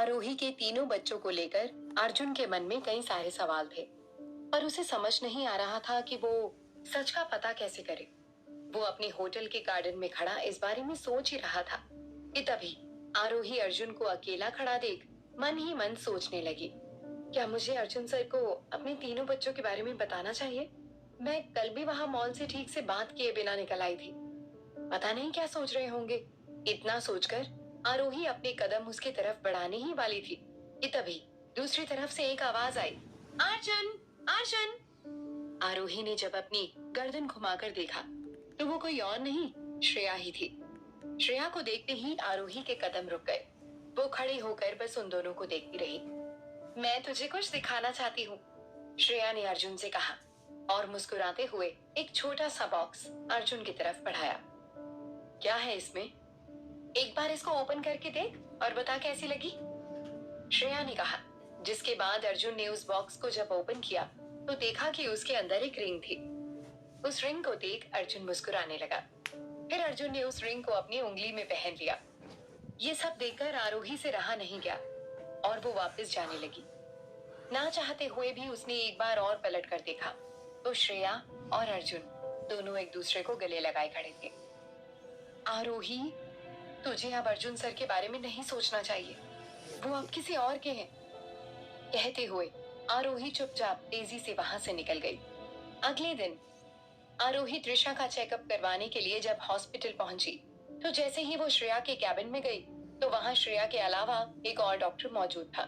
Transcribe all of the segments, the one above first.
आरोही के तीनों बच्चों को लेकर अर्जुन के मन में कई सारे सवाल थे, पर उसे समझ नहीं आ रहा था कि वो सच का पता कैसे करे। वो अपने होटल के गार्डन में खड़ा इस बारे में सोच ही रहा था कि तभी आरोही अर्जुन को अकेला खड़ा देख मन ही मन सोचने लगी, क्या मुझे अर्जुन सर को अपने तीनों बच्चों के बारे में बताना चाहिए? मैं कल भी वहां मॉल से ठीक से बात किए बिना निकल आई थी। पता नहीं क्या सोच रहे होंगे। इतना सोचकर आरोही अपने कदम उसकी तरफ बढ़ाने ही वाली थी कि तभी दूसरी तरफ से एक आवाज आई, अर्जुन, अर्जुन। आरोही ने जब अपनी गर्दन घुमाकर देखा तो वो कोई और नहीं, श्रेया ही थी। श्रेया को देखते ही आरोही के कदम रुक गए। वो खड़ी होकर बस उन दोनों को देखती रही। मैं तुझे कुछ दिखाना चाहती हूँ, श्रेया ने अर्जुन से कहा और मुस्कुराते हुए एक छोटा सा बॉक्स अर्जुन की तरफ बढ़ाया। क्या है इसमें? एक बार इसको ओपन करके देख और बता कैसी लगी, श्रेया ने कहा। जिसके बाद अर्जुन ने उस बॉक्स को जब ओपन किया तो देखा कि उसके अंदर एक रिंग थी। उस रिंग को देख अर्जुन मुस्कुराने लगा। फिर अर्जुन ने उस रिंग को अपनी उंगली में पहन लिया। ये सब देखकर आरोही से रहा नहीं गया और वो वापस जाने लगी। ना चाहते हुए भी उसने एक बार और पलट कर देखा तो श्रेया और अर्जुन दोनों एक दूसरे को गले लगाए खड़े थे। आरोही, तुझे अब अर्जुन सर के बारे में नहीं सोचना चाहिए, वो अब किसी और के हैं। कहते हुए आरोही चुपचाप तेजी से वहां से निकल गई। अगले दिन आरोही त्रिशा का चेकअप करवाने के लिए जब हॉस्पिटल पहुंची तो जैसे ही वो श्रेया के कैबिन में गई तो वहां श्रेया के अलावा एक और डॉक्टर मौजूद था।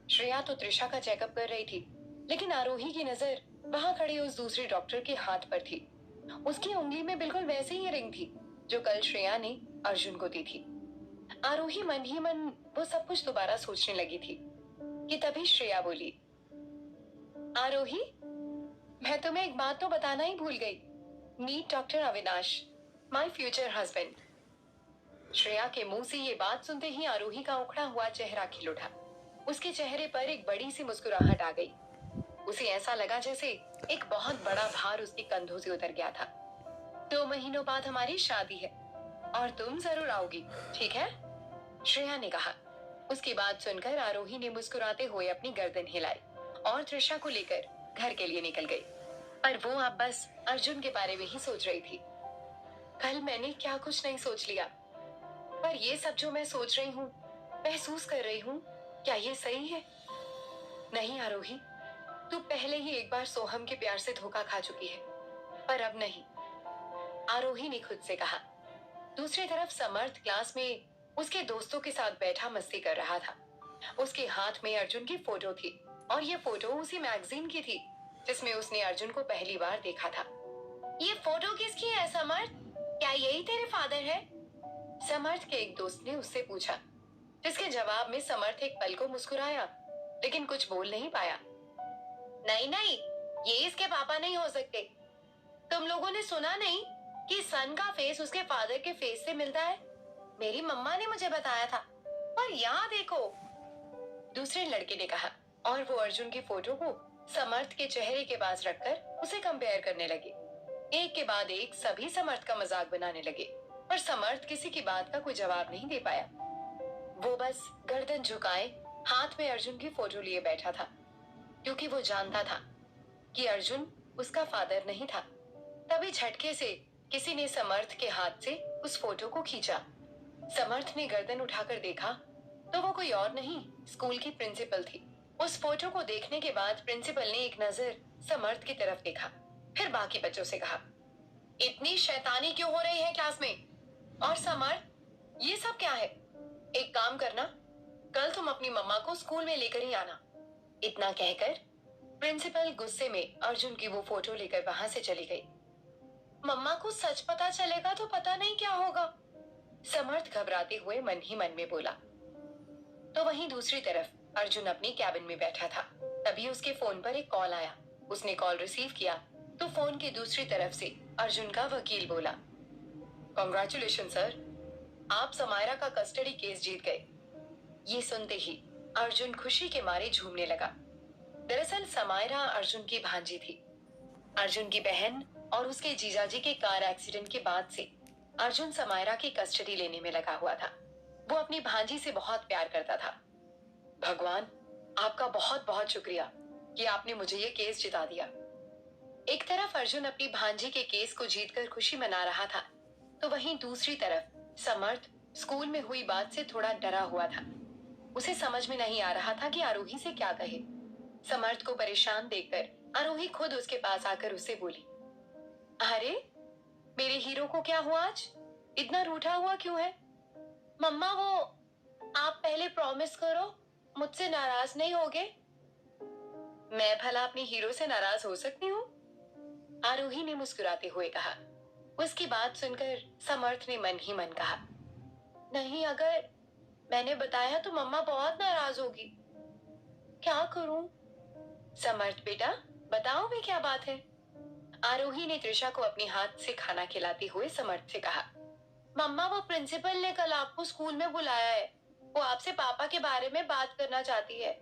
श्रेया तो त्रिशा का चेकअप कर रही थी, लेकिन आरोही की नजर वहां खड़े उस दूसरे डॉक्टर के हाथ पर थी। उसकी उंगली में बिल्कुल वैसे ही रिंग थी जो कल श्रेया ने अर्जुन को दी थी। आरोही मन ही मन वो सब कुछ दोबारा सोचने लगी थी कि तभी श्रेया बोली, आरोही, मैं तुम्हें एक बात तो बताना ही भूल गई। Meet doctor Avinash, my future husband. Shreya के मुंह से ये बात सुनते ही आरोही का उखड़ा हुआ चेहरा खिल उठा। उसके चेहरे पर एक बड़ी सी मुस्कुराहट आ गई। उसे ऐसा लगा जैसे एक बहुत बड़ा भार उसके कंधों से उतर गया था। 2 महीनों बाद हमारी शादी है और तुम जरूर आओगी, ठीक है? श्रेया ने कहा। उसकी बात सुनकर आरोही ने मुस्कुराते हुए अपनी गर्दन हिलाई और त्रिशा को लेकर घर के लिए निकल गई। पर वो अब बस अर्जुन के बारे में ही सोच रही थी। कल मैंने क्या कुछ नहीं सोच लिया, पर ये सब जो मैं सोच रही हूँ, महसूस कर रही हूँ, क्या ये सही है? नहीं आरोही, तू पहले ही एक बार सोहम के प्यार से धोखा खा चुकी है, पर अब नहीं, आरोही ने खुद से कहा। दूसरी तरफ समर्थ क्लास में उसके दोस्तों के साथ बैठा मस्ती कर रहा था। उसके हाथ में अर्जुन की फोटो थी और ये फोटो उसी मैगजीन की थी जिसमें उसने अर्जुन को पहली बार देखा था। ये फोटो किसकी है समर्थ? क्या यही तेरे फादर है? समर्थ के एक दोस्त ने उससे पूछा, जिसके जवाब में समर्थ एक पल को मुस्कुराया लेकिन कुछ बोल नहीं पाया। नहीं नहीं, ये इसके पापा नहीं हो सकते। तुम लोगों ने सुना नहीं कि सन का फेस उसके फादर के फेस से मिलता है? मेरी मम्मा ने मुझे बताया था। पर यहाँ देखो, दूसरे लड़के ने कहा और वो अर्जुन की फोटो को समर्थ के चेहरे के पास रखकर उसे कंपेयर करने लगे। एक के बाद एक सभी समर्थ का मजाक बनाने लगे, पर समर्थ किसी की बात का कोई जवाब नहीं दे पाया। वो बस गर्दन झुकाए हाथ में अर्जुन की फोटो लिए बैठा था, क्योंकि वो जानता था कि अर्जुन उसका फादर नहीं था। तभी झटके से किसी ने समर्थ के हाथ से उस फोटो को खींचा। समर्थ ने गर्दन उठाकर देखा तो वो कोई और नहीं, स्कूल की प्रिंसिपल थी। उस फोटो को देखने के बाद प्रिंसिपल ने एक नजर समर्थ की तरफ देखा, फिर बाकी बच्चों से कहा, इतनी शैतानी क्यों हो रही है क्लास में? और समर्थ, ये सब क्या है? एक काम करना, कल तुम अपनी मम्मा को स्कूल में लेकर ही आना। इतना कहकर प्रिंसिपल गुस्से में अर्जुन की वो फोटो लेकर वहां से चली गई। मम्मा को सच पता चलेगा तो पता नहीं क्या होगा, समर्थ घबराते हुए मन ही मन में बोला। तो वहीं दूसरी तरफ अर्जुन अपनी कैबिन में बैठा था। तभी उसके फोन पर एक कॉल आया। उसने कॉल रिसीव किया तो फोन की दूसरी तरफ से अर्जुन का वकील बोला, कांग्रेचुलेशन सर, आप समायरा का कस्टडी केस जीत गए। ये सुनते ही अर्जुन खुशी के मारे झूमने लगा। दरअसल समायरा अर्जुन की भांजी थी। अर्जुन की बहन और उसके जीजाजी के कार एक्सीडेंट के बाद से अर्जुन समायरा की कस्टडी लेने में लगा हुआ था। वो अपनी भांजी से बहुत प्यार करता था। भगवान, आपका बहुत बहुत शुक्रिया कि आपने मुझे ये केस जिता दिया। एक तरफ अर्जुन अपनी भांजी के केस को जीतकर खुशी मना रहा था, तो वहीं दूसरी तरफ समर्थ स्कूल में हुई बात से थोड़ा डरा हुआ था। उसे समझ में नहीं आ रहा था कि आरोही से क्या कहे। समर्थ को परेशान देखकर आरोही खुद उसके पास आकर उससे बोली, अरे मेरे हीरो को क्या हुआ आज? इतना रूठा हुआ क्यों है? मम्मा, वो आप पहले प्रॉमिस करो मुझसे नाराज नहीं होगे। मैं भला अपने हीरो से नाराज हो सकती हूँ? आरोही ने मुस्कुराते हुए कहा। उसकी बात सुनकर समर्थ ने मन ही मन कहा, नहीं, अगर मैंने बताया तो मम्मा बहुत नाराज होगी। क्या करूं? समर्थ बेटा, बताओ भी क्या बात है? आरोही ने त्रिशा को अपने हाथ से खाना खिलाते हुए समर्थ से कहा, मम्मा, वो प्रिंसिपल ने कल आपको स्कूल में बुलाया है। वो आपसे पापा के बारे में बात करना चाहती है।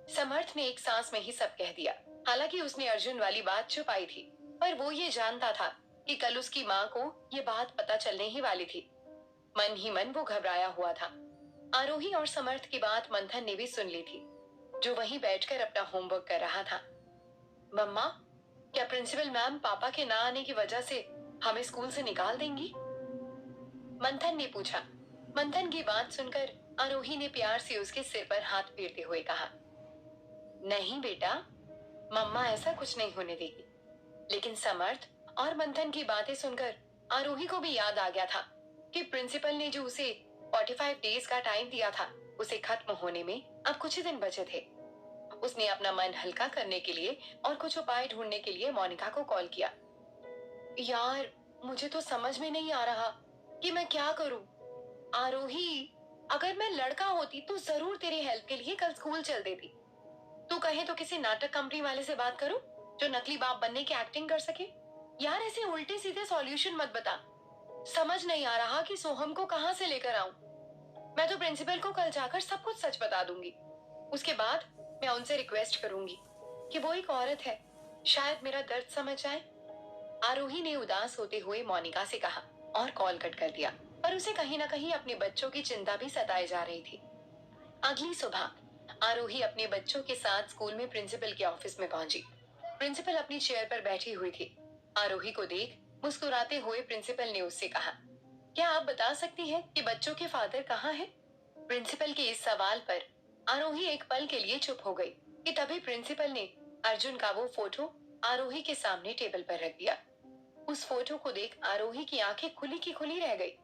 समर्थ ने एक सांस में ही सब कह दिया। हालांकि उसने अर्जुन वाली बात छुपाई थी, पर वो ये जानता था कि कल उसकी माँ को ये बात पता चलने ही वाली थी। मन ही मन वो घबराया हुआ था। आरोही और समर्थ की बात मंथन ने भी सुन ली थी, जो वहीं बैठकर अपना होमवर्क कर रहा था। मम्मा, क्या प्रिंसिपल मैम पापा के ना आने की वजह से हमें स्कूल से निकाल देंगी? मंथन ने पूछा। मंथन की बात सुनकर आरोही ने प्यार से उसके सिर पर हाथ फेरते हुए कहा, नहीं बेटा, मम्मा ऐसा कुछ नहीं होने देगी। लेकिन समर्थ और मंथन की बातें सुनकर आरोही को भी याद आ गया था कि प्रिंसिपल ने जो उसे 45 डेज का टाइम दिया था, उसे खत्म होने में अब कुछ ही दिन बचे थे। उसने अपना मन हल्का करने के लिए और कुछ उपाय ढूंढने के लिए मोनिका को कॉल किया। यार, मुझे तो समझ में नहीं आ रहा कि मैं क्या करूं। आरोही, अगर मैं लड़का होती तो जरूर तेरी हेल्प के लिए कल स्कूल चल देती। तू कहे तो किसी नाटक कंपनी वाले से बात करूं जो नकली बाप बनने की एक्टिंग कर सके। यार, ऐसे उल्टे सीधे सॉल्यूशन मत बता। समझ नहीं आ रहा कि सोहम को कहां से लेकर आऊं। मैं तो प्रिंसिपल को कल जाकर सब कुछ सच बता दूंगी। उसके बाद मैं उनसे रिक्वेस्ट करूंगी कि वो एक औरत है, शायद मेरा दर्द समझ जाए। आरोही ने उदास होते हुए मोनिका से कहा और कॉल कट कर दिया। पर उसे कहीं ना कहीं अपने बच्चों की चिंता भी सताए जा रही थी। अगली सुबह आरोही अपने बच्चों के साथ स्कूल में प्रिंसिपल के ऑफिस में पहुंची। प्रिंसिपल अपनी चेयर पर बैठी हुई थी। आरोही को देख मुस्कुराते हुए प्रिंसिपल ने उससे कहा, क्या आप बता सकती हैं कि बच्चों के फादर कहाँ हैं? प्रिंसिपल के इस सवाल पर आरोही एक पल के लिए चुप हो गई कि तभी प्रिंसिपल ने अर्जुन का वो फोटो आरोही के सामने टेबल पर रख दिया। उस फोटो को देख आरोही की आंखें खुली की खुली रह गई।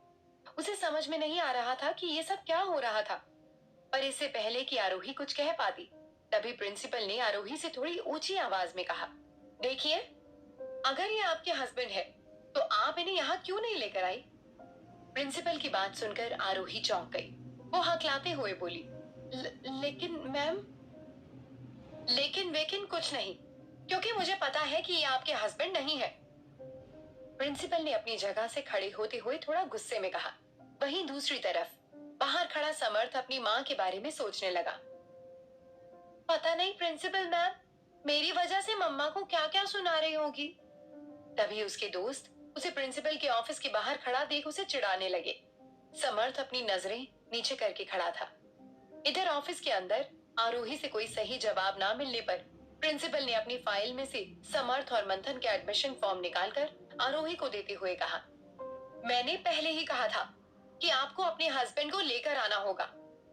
उसे समझ में नहीं आ रहा था कि ये सब क्या हो रहा था। पर इससे पहले कि आरोही कुछ कह पाती, तभी प्रिंसिपल ने आरोही से थोड़ी ऊंची आवाज में कहा, देखिए, अगर ये आपके हस्बैंड है तो आप इन्हें यहाँ क्यों नहीं लेकर आई? प्रिंसिपल की बात सुनकर आरोही चौंक गई। वो हकलाते हुए बोली, लेकिन मैम। लेकिन वेकिन कुछ नहीं, क्योंकि मुझे पता है कि ये आपके हस्बैंड नहीं है। प्रिंसिपल ने अपनी जगह से खड़े होते हुए थोड़ा गुस्से में कहा। वहीं दूसरी तरफ बाहर खड़ा समर्थ अपनी माँ के बारे में सोचने लगा। पता नहीं प्रिंसिपल मैम, मेरी वजह से मम्मा को क्या क्या सुना रही होगी। तभी उसके दोस्त उसे प्रिंसिपल के ऑफिस के बाहर खड़ा देख उसे चिढ़ाने लगे। समर्थ अपनी नजरें नीचे करके खड़ा था। इधर ऑफिस के अंदर आरोही से कोई सही जवाब ना मिलने पर प्रिंसिपल ने अपनी फाइल में से समर्थ और मंथन के एडमिशन फॉर्म निकालकर आरोही को देते हुए कहा, मैंने पहले ही कहा था कि आपको अपने हस्बैंड को लेकर आना होगा,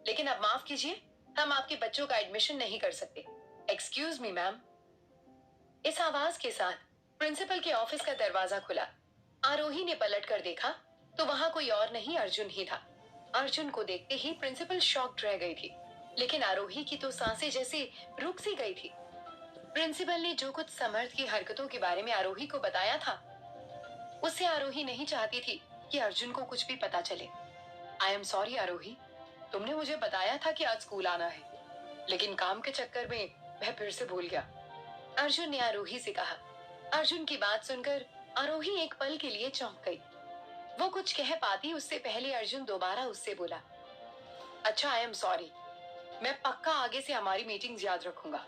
लेकिन अब माफ कीजिए, हम आपके बच्चों का एडमिशन नहीं कर सकते। Excuse me ma'am. इस आवाज के साथ प्रिंसिपल के ऑफिस का दरवाजा खुला। आरोही ने पलट कर देखा तो वहां कोई और नहीं, अर्जुन ही था। अर्जुन को देखते ही प्रिंसिपल शॉक्ड रह गई थी, लेकिन आरोही की तो सांसें जैसे रुक सी गई थी। प्रिंसिपल ने जो कुछ समर्थ की हरकतों के बारे में आरोही को बताया था, उससे आरोही नहीं चाहती थी कि अर्जुन को कुछ भी पता चले। आई एम सॉरी आरोही, तुमने मुझे बताया था कि आज स्कूल आना है, लेकिन काम के चक्कर में मैं फिर से भूल गया, अर्जुन ने आरोही से कहा। अर्जुन की बात सुनकर आरोही एक पल के लिए चौंक गई। वो कुछ कह पाती उससे पहले अर्जुन दोबारा उससे बोला, अच्छा, आई एम सॉरी, मैं पक्का आगे से हमारी मीटिंग्स याद रखूंगा।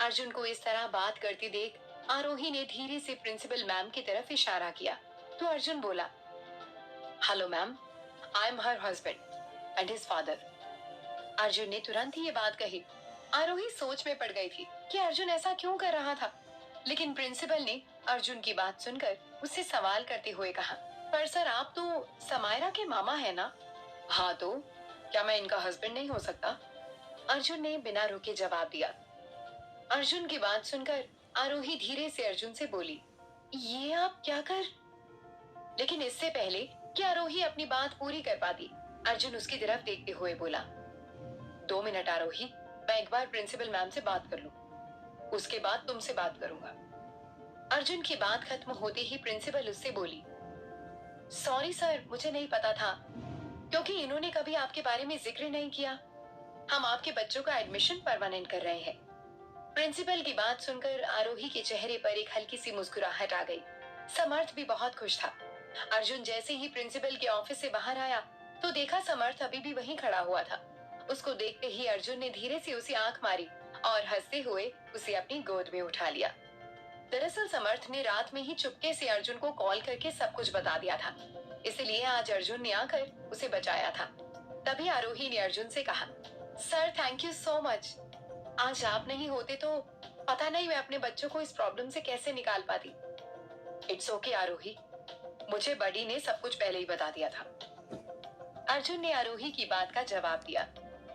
अर्जुन को इस तरह बात करती देख आरोही ने धीरे से प्रिंसिपल मैम की तरफ इशारा किया तो अर्जुन बोला, hello ma'am, I am her husband and his father. Arjun ने तुरंत ही ये बात कही। आरोही सोच में पड़ गई थी कि अर्जुन ऐसा क्यों कर रहा था, लेकिन प्रिंसिपल ने अर्जुन की बात सुनकर उससे सवाल करते हुए कहा, पर सर आप तो समायरा के मामा है ना? हाँ तो क्या मैं इनका हस्बैंड नहीं हो सकता? अर्जुन ने बिना रुके जवाब दिया। अर्जुन की बात सुनकर आरोही धीरे से अर्जुन से बोली, ये आप क्या कर? लेकिन इससे पहले कि आरोही अपनी बात पूरी कर पाती, अर्जुन उसकी तरफ देखते हुए बोला, 2 मिनट आरोही, मैं एक बार प्रिंसिपल मैम से बात कर लूं, उसके बाद तुमसे बात करूंगा। अर्जुन की बात खत्म होते ही प्रिंसिपल उससे बोली, सॉरी सर, मुझे नहीं पता था, क्योंकि इन्होंने कभी आपके बारे में जिक्र नहीं किया। हम आपके बच्चों का एडमिशन परमानेंट कर रहे हैं। प्रिंसिपल की बात सुनकर आरोही के चेहरे पर एक हल्की सी मुस्कुराहट आ गई। समर्थ भी बहुत खुश था। अर्जुन जैसे ही प्रिंसिपल के ऑफिस से बाहर आया तो देखा समर्थ अभी भी वहीं खड़ा हुआ था। उसको देखते ही अर्जुन ने धीरे से उसे आंख मारी और हंसते हुए उसे अपनी गोद में उठा लिया। दरअसल समर्थ ने रात में ही चुपके से अर्जुन को कॉल करके सब कुछ बता दिया था, इसलिए आज अर्जुन ने आकर उसे बचाया था। तभी आरोही ने अर्जुन से कहा, sir thank you so much, आज आप नहीं होते तो पता नहीं मैं अपने बच्चों को इस प्रॉब्लम से कैसे निकाल पाती। इट्स ओके आरोही, मुझे बड़ी ने सब कुछ पहले ही बता दिया था। अर्जुन ने आरोही की बात का जवाब दिया,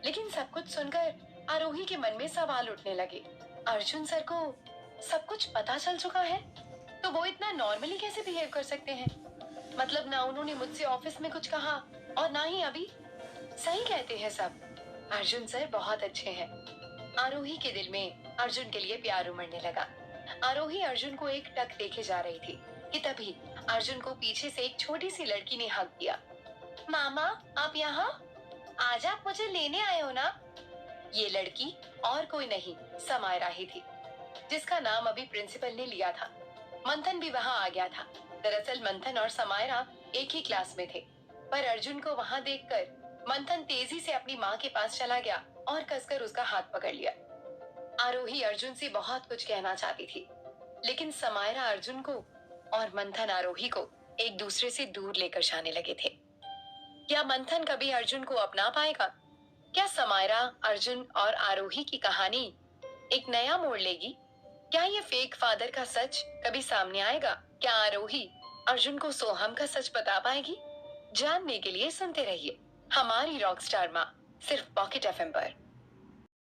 लेकिन सब कुछ सुनकर आरोही के मन में सवाल उठने लगे। अर्जुन सर को सब कुछ पता चल चुका है तो वो इतना नॉर्मली कैसे बिहेव कर सकते हैं? मतलब ना उन्होंने मुझसे ऑफिस में कुछ कहा और ना ही अभी। सही कहते हैं सब, अर्जुन सर बहुत अच्छे हैं। आरोही के दिल में अर्जुन के लिए प्यार उमड़ने लगा। आरोही अर्जुन को एक टक देखे जा रही थी कि तभी अर्जुन को पीछे से एक छोटी सी लड़की ने हक दिया। मामा आप यहाँ? आज आप मुझे लेने आए हो ना? ये लड़की और कोई नहीं समायरा ही थी, जिसका नाम अभी प्रिंसिपल ने लिया था। मंथन भी वहाँ आ गया था। दरअसल मंथन और समायरा एक ही क्लास में थे, पर अर्जुन को वहाँ देखकर मंथन तेजी से अपनी माँ के पास चला गया और कसकर उसका हाथ पकड़ लिया। आरोही अर्जुन से बहुत कुछ कहना चाहती थी, लेकिन समायरा अर्जुन को और मंथन आरोही को एक दूसरे से दूर लेकर जाने लगे थे। क्या मंथन कभी अर्जुन को अपना पाएगा? क्या समायरा, अर्जुन और आरोही की कहानी एक नया मोड़ लेगी? क्या ये फेक फादर का सच कभी सामने आएगा? क्या आरोही अर्जुन को सोहम का सच बता पाएगी? जानने के लिए सुनते रहिए हमारी रॉकस्टार माँ, सिर्फ पॉकेट एफएम पर।